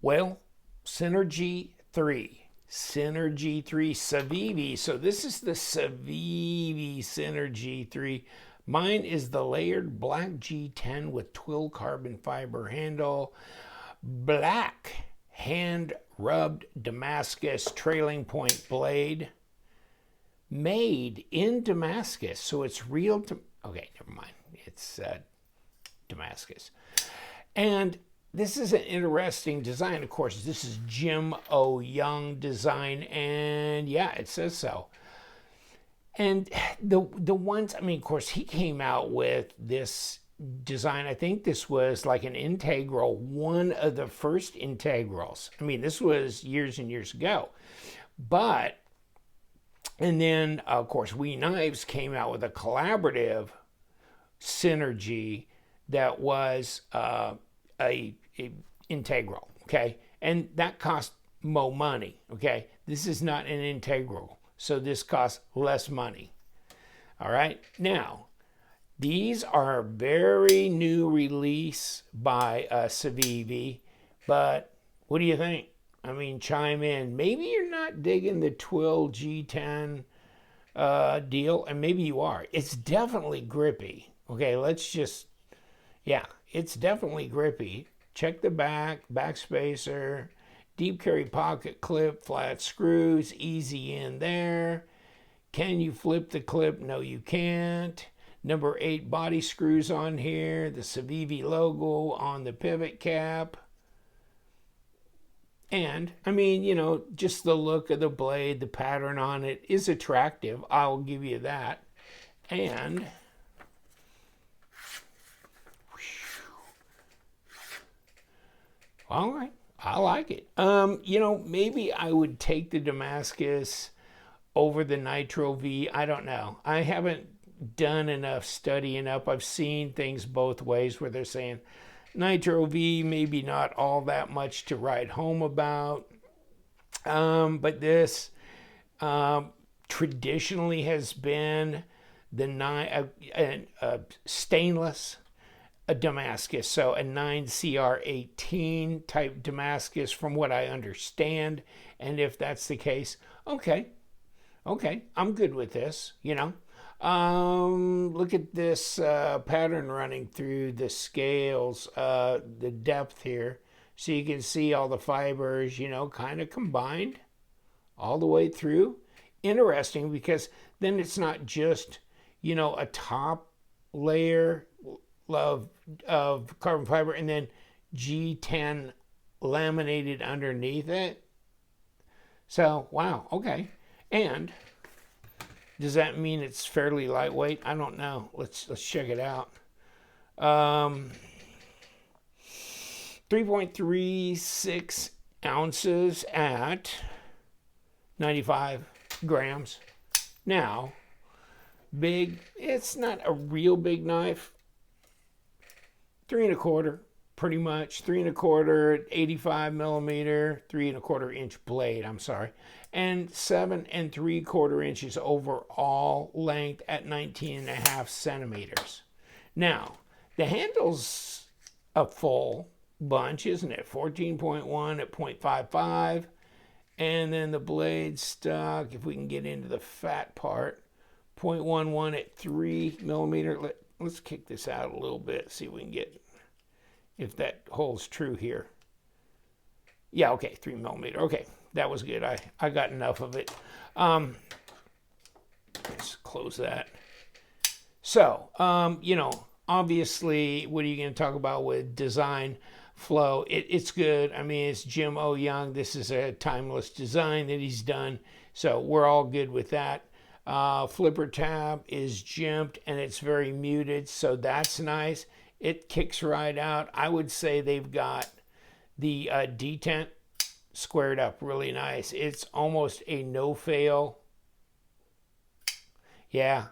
Well, Synergy 3. Synergy 3 Civivi. So this is the Civivi Synergy 3. Mine is the layered black G10 with twill carbon fiber handle, black hand rubbed Damascus trailing point blade, made in Damascus. So it's real. Okay, never mind. It's Damascus. And this is an interesting design. Of course, this is Jim O. Young design, and yeah, it says so. And the ones, I mean, of course, he came out with this design. I think this was like an integral, one of the first integrals. I mean, this was years and years ago. But, and then, of course, We Knives came out with a collaborative synergy that was a integral, okay? And that cost more money, okay? This is not an integral, so this costs less money, all right? Now, these are very new release by Civivi, but what do you think? I mean, chime in. Maybe you're not digging the Twill G10 deal, and maybe you are. It's definitely grippy, okay? Yeah, it's definitely grippy. Check the back spacer, deep carry pocket clip, flat screws, easy in there. Can you flip the clip? No, you can't. Number 8 body screws on here, the Civivi logo on the pivot cap. And, I mean, you know, just the look of the blade, the pattern on it is attractive. I'll give you that. And all right, I like it. You know, maybe I would take the Damascus over the Nitro V. I don't know. I haven't done enough studying up. I've seen things both ways where they're saying Nitro V maybe not all that much to write home about. But this traditionally has been the stainless a Damascus, so a 9CR18 type Damascus from what I understand. And if that's the case, okay, I'm good with this, you know. Look at this pattern running through the scales, the depth here. So you can see all the fibers, you know, kind of combined all the way through. Interesting, because then it's not just, you know, a top layer of carbon fiber and then G10 laminated underneath it. So, wow, okay. And does that mean it's fairly lightweight? I don't know. Let's check it out. 3.36 ounces at 95 grams. Now, big, it's not a real big knife. 3 1/4, pretty much. 3 1/4, 85 millimeter, 3 1/4 inch blade, I'm sorry. And 7 3/4 inches overall length at 19.5 centimeters. Now, the handle's a full bunch, isn't it? 14.1 at 0.55. And then the blade stock, if we can get into the fat part, 0.11 at 3 millimeter. Let's kick this out a little bit, see if we can get, if that holds true here. Yeah, okay, 3 millimeter. Okay, that was good. I got enough of it. Let's close that. So, you know, obviously, what are you going to talk about with design flow? It's good. I mean, it's Jim O. Young. This is a timeless design that he's done. So we're all good with that. Flipper tab is jimped and it's very muted, so that's nice. It kicks right out. I would say they've got the detent squared up really nice. It's almost a no-fail. Yeah,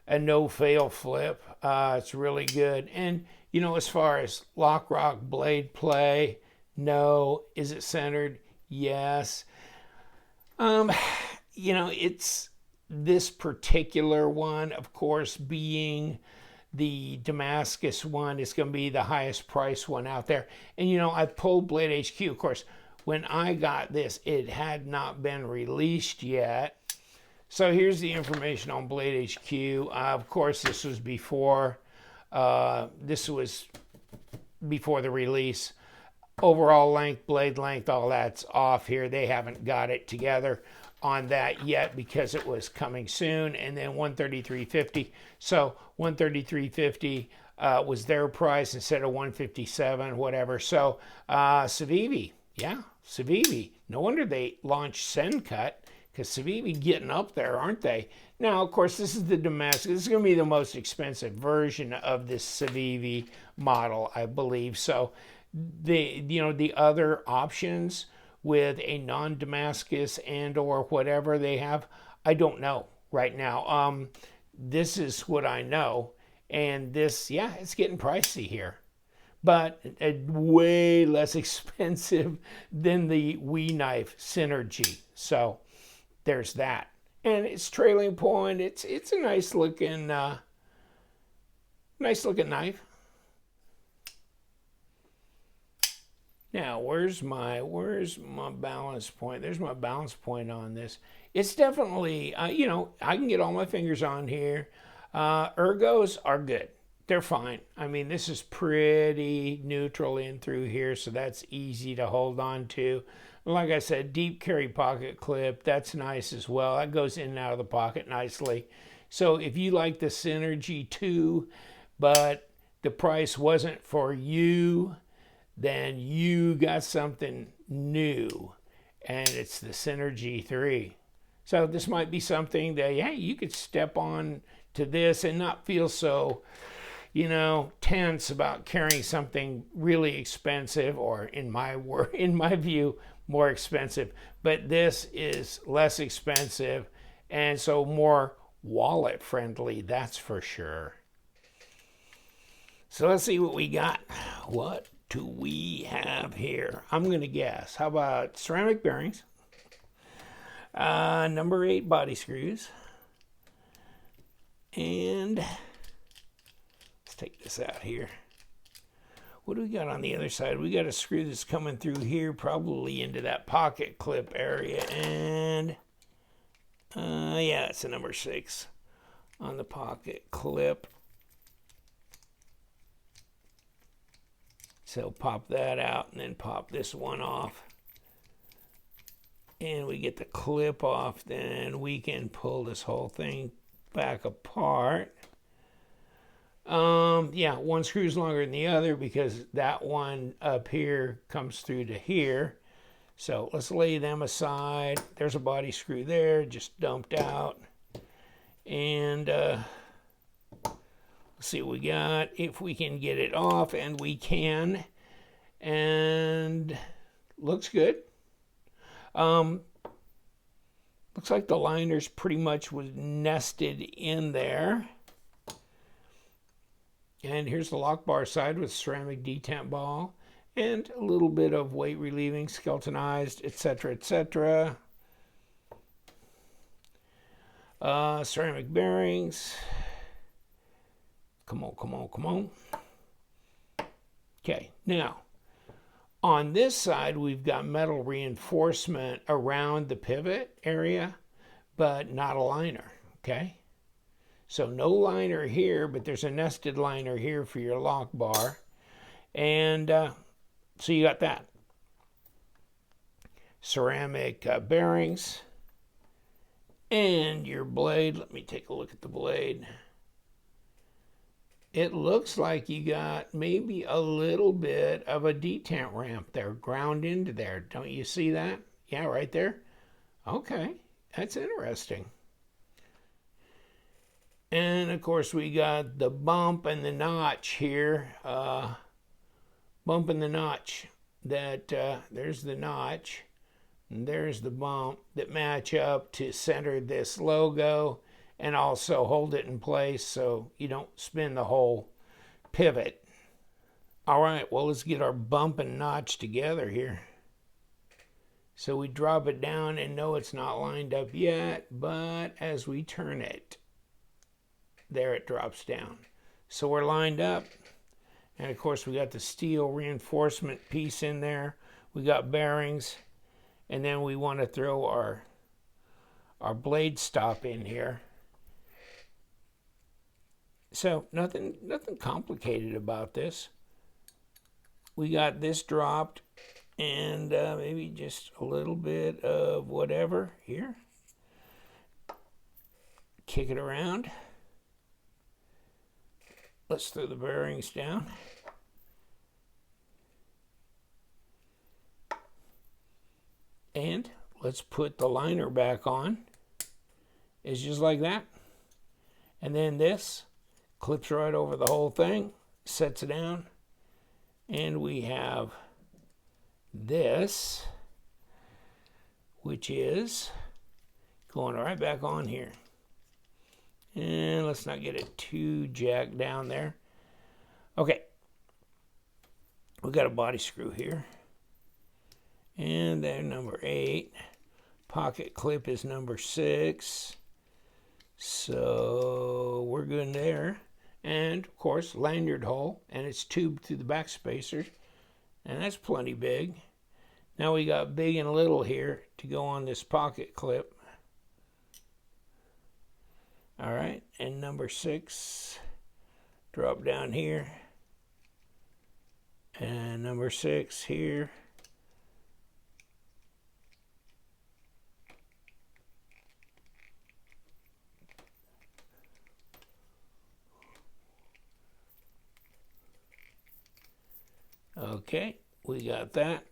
a no-fail flip. It's really good. And, you know, as far as lock rock blade play, no. Is it centered? Yes. You know, it's this particular one, of course, being the Damascus one is going to be the highest price one out there. And you know, I pulled Blade HQ. Of course, when I got this, it had not been released yet. So here's the information on Blade HQ. Of course, this was before the release. Overall length, blade length, all that's off here. They haven't got it together on that yet because it was coming soon. And then 133.50. So 133.50 was their price instead of 157, whatever. So Civivi, yeah, Civivi. No wonder they launched SendCut, because Civivi getting up there, aren't they? Now, of course, this is the Damascus. This is going to be the most expensive version of this Civivi model, I believe. So the other options with a non-Damascus and or whatever they have, I don't know right now. This is what I know, and this, yeah, it's getting pricey here, but way less expensive than the WeKnife Synergy. So there's that, and it's trailing point. It's a nice looking knife. Now, where's my balance point? There's my balance point on this. It's definitely, you know, I can get all my fingers on here. Ergos are good. They're fine. I mean, this is pretty neutral in through here, so that's easy to hold on to. Like I said, deep carry pocket clip, that's nice as well. That goes in and out of the pocket nicely. So if you like the Synergy 2, but the price wasn't for you, then you got something new, and it's the Synergy 3. So this might be something that, yeah, you could step on to this and not feel so, you know, tense about carrying something really expensive, or in my view, more expensive. But this is less expensive, and so more wallet friendly, that's for sure. So let's see what we got. What do we have here? I'm going to guess. How about ceramic bearings? Number 8 body screws. And let's take this out here. What do we got on the other side? We got a screw that's coming through here, probably into that pocket clip area. And yeah, it's a number 6 on the pocket clip. So pop that out and then pop this one off. And we get the clip off, then we can pull this whole thing back apart. Yeah, one screw's longer than the other because that one up here comes through to here. So let's lay them aside. There's a body screw there, just dumped out. And let's see what we got, if we can get it off, and we can. And looks good. Looks like the liners pretty much was nested in there. And here's the lock bar side with ceramic detent ball and a little bit of weight relieving, skeletonized, etc., etc. Ceramic bearings. Come on, come on, come on. Okay, now on this side we've got metal reinforcement around the pivot area, but not a liner, okay? So no liner here, but there's a nested liner here for your lock bar. And so you got that. Ceramic bearings. And your blade. Let me take a look at the blade. It looks like you got maybe a little bit of a detent ramp there, ground into there. Don't you see that? Yeah, right there. Okay, that's interesting. And of course we got the bump and the notch here. Bump and the notch. That there's the notch, and there's the bump that match up to center this logo and also hold it in place so you don't spin the whole pivot. All right, well, let's get our bump and notch together here. So we drop it down and know it's not lined up yet, but as we turn it, there it drops down. So we're lined up. And of course we got the steel reinforcement piece in there. We got bearings. And then we want to throw our blade stop in here. So nothing complicated about this. We got this dropped, and maybe just a little bit of whatever here. Kick it around. Let's throw the bearings down. And let's put the liner back on. It's just like that. And then this clips right over the whole thing, sets it down, and we have this, which is going right back on here. And let's not get it too jacked down there. Okay, we got a body screw here, and then number 8. Pocket clip is number 6. So we're good there. And of course, lanyard hole, and it's tubed through the back spacers, and that's plenty big. Now we got big and little here to go on this pocket clip. All right, and number 6, drop down here, and number 6 here. Okay, we got that.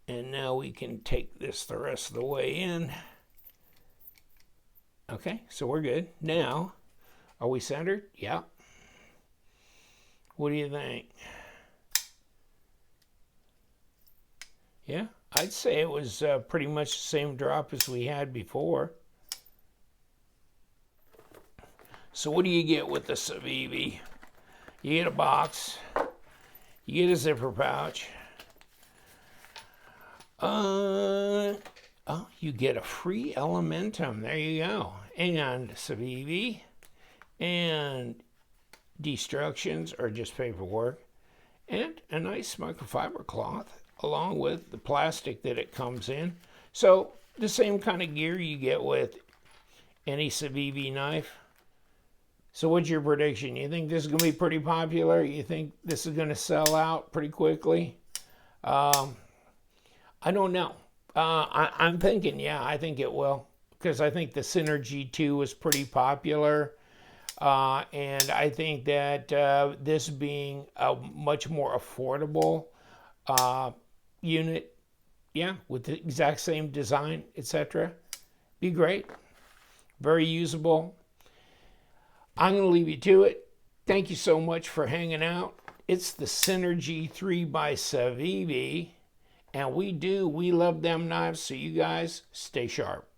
And now we can take this the rest of the way in. Okay, so we're good. Now, are we centered? Yeah. What do you think? Yeah, I'd say it was pretty much the same drop as we had before. So what do you get with the Civivi? You get a box, you get a zipper pouch, you get a free Elementum, there you go, and Civivi, and destructions are just paperwork, and a nice microfiber cloth, along with the plastic that it comes in. So the same kind of gear you get with any Civivi knife. So what's your prediction? You think this is going to be pretty popular? You think this is going to sell out pretty quickly? I don't know. I'm thinking, yeah, I think it will. Because I think the Synergy 2 was pretty popular. And I think that this being a much more affordable unit, yeah, with the exact same design, etc., be great. Very usable. I'm going to leave you to it. Thank you so much for hanging out. It's the Synergy 3 by Civivi, and we love them knives, so you guys stay sharp.